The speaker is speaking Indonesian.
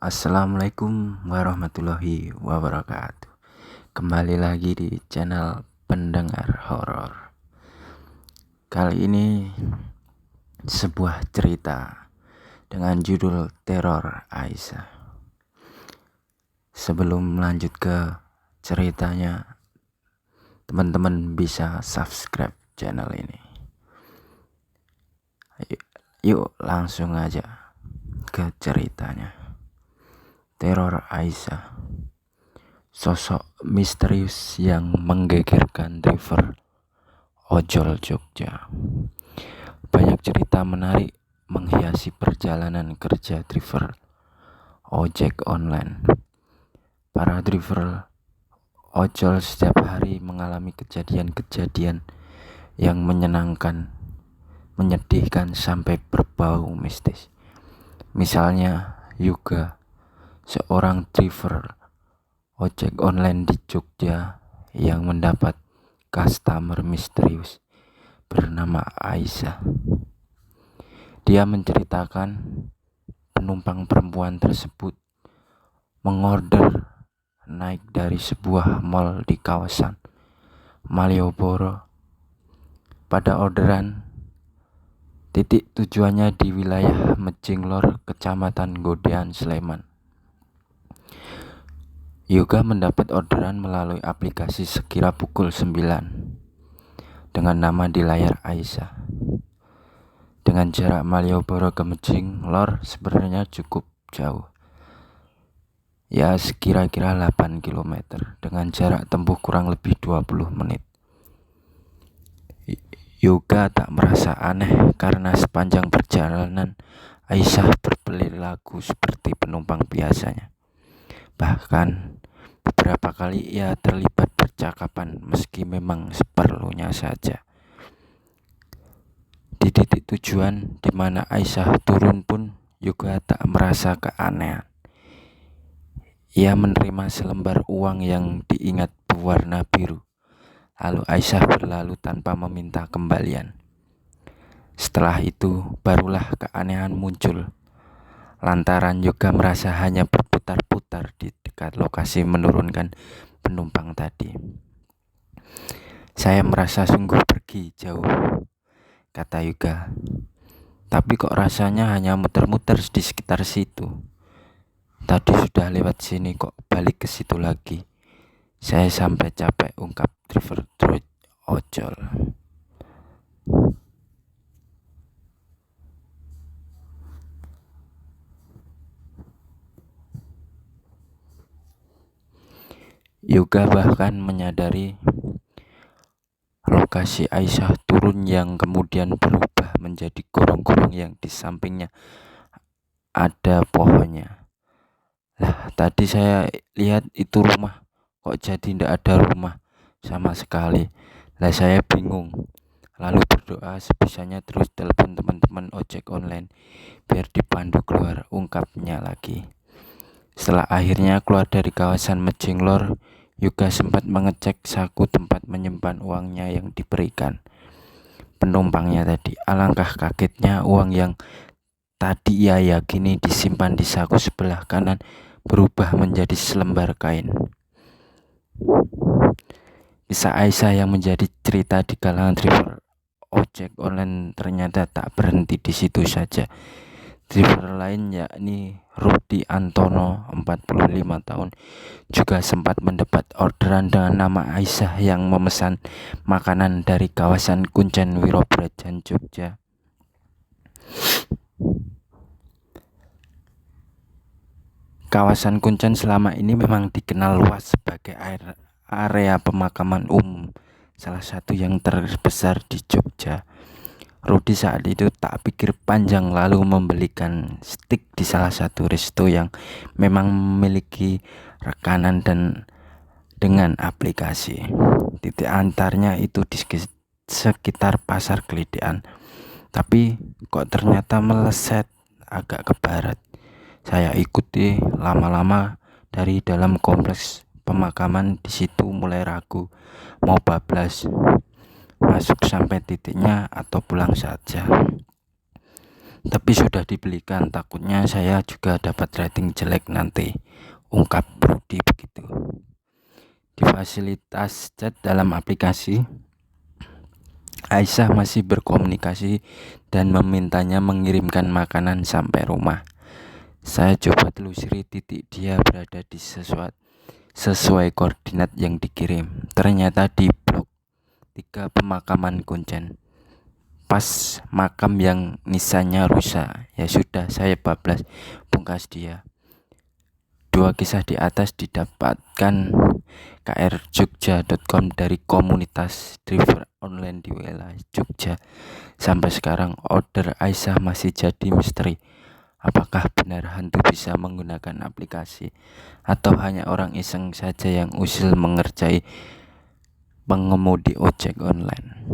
Assalamualaikum warahmatullahi wabarakatuh. Kembali lagi di channel pendengar horor. Kali ini sebuah cerita dengan judul Teror Aisyah. Sebelum lanjut ke ceritanya, teman-teman bisa subscribe channel ini. Yuk langsung aja ke ceritanya. Teror Aisyah, sosok misterius yang menggegerkan driver ojol Jogja. Banyak cerita menarik menghiasi perjalanan kerja driver ojek online. Para driver ojol setiap hari mengalami kejadian-kejadian yang menyenangkan, menyedihkan sampai berbau mistis. Misalnya Yuga, seorang driver ojek online di Jogja yang mendapat customer misterius bernama Aisyah. Dia menceritakan penumpang perempuan tersebut mengorder naik dari sebuah mal di kawasan Malioboro. Pada orderan, titik tujuannya di wilayah Mecinglor, Kecamatan Godean, Sleman. Yoga mendapat orderan melalui aplikasi sekira pukul 9 dengan nama di layar Aisyah. Dengan jarak Malioboro ke Mecinglor sebenarnya cukup jauh. Ya sekira-kira 8 km dengan jarak tempuh kurang lebih 20 menit. Yoga tak merasa aneh karena sepanjang perjalanan Aisyah berperilaku seperti penumpang biasanya. Bahkan beberapa kali ia terlibat percakapan meski memang seperlunya saja. Di titik tujuan di mana Aisyah turun pun juga tak merasa keanehan. Ia menerima selembar uang yang diingat berwarna biru. Lalu Aisyah berlalu tanpa meminta kembalian. Setelah itu barulah keanehan muncul. Lantaran Yoga merasa hanya berputar-putar di dekat lokasi menurunkan penumpang tadi. Saya merasa sungguh pergi jauh, kata Yoga. Tapi kok rasanya hanya muter-muter di sekitar situ. Tadi sudah lewat sini kok balik ke situ lagi. Saya sampai capek, ungkap driver truk ojol. Yoga bahkan menyadari lokasi Aisyah turun yang kemudian berubah menjadi gorong-gorong yang di sampingnya ada pohonnya. Lah, tadi saya lihat itu rumah, kok jadi tidak ada rumah sama sekali. Lah saya bingung. Lalu berdoa sebisanya terus telepon teman-teman ojek online biar dipandu keluar, ungkapnya lagi. Setelah akhirnya keluar dari kawasan Mecinglor, Yoga sempat mengecek saku tempat menyimpan uangnya yang diberikan penumpangnya tadi. Alangkah kagetnya, uang yang tadi ia yakini disimpan di saku sebelah kanan berubah menjadi selembar kain. Kisah Aisyah yang menjadi cerita di kalangan driver ojek online ternyata tak berhenti di situ saja. Driver lain yakni Rudi Antono, 45 tahun, juga sempat mendapat orderan dengan nama Aisyah yang memesan makanan dari kawasan Kuncen Wirobrajan, Jogja. Kawasan Kuncen selama ini memang dikenal luas sebagai area pemakaman umum, salah satu yang terbesar di Jogja. Rudi saat itu tak pikir panjang lalu membelikan stik di salah satu resto yang memang memiliki rekanan dan dengan aplikasi. Titik antarnya itu di sekitar Pasar Geledean. Tapi kok ternyata meleset agak ke barat. Saya ikuti lama-lama dari dalam kompleks pemakaman, di situ mulai ragu mau bablas masuk sampai titiknya atau pulang saja. tapi sudah dibelikan, takutnya saya juga dapat rating jelek nanti, ungkap Brody begitu. Di fasilitas chat dalam aplikasi, Aisyah masih berkomunikasi dan memintanya mengirimkan makanan sampai rumah. Saya coba telusuri titik dia berada di sesuai koordinat yang dikirim. Ternyata di blok 3 pemakaman Kuncen, pas makam yang nisannya rusak. Ya sudah, saya bablas, pungkas dia. 2 kisah di atas didapatkan krjogja.com dari komunitas driver online di wilayah Jogja. Sampai sekarang order Aisyah masih jadi misteri. Apakah benar hantu bisa menggunakan aplikasi, atau hanya orang iseng saja yang usil mengerjai pengemudi ojek online?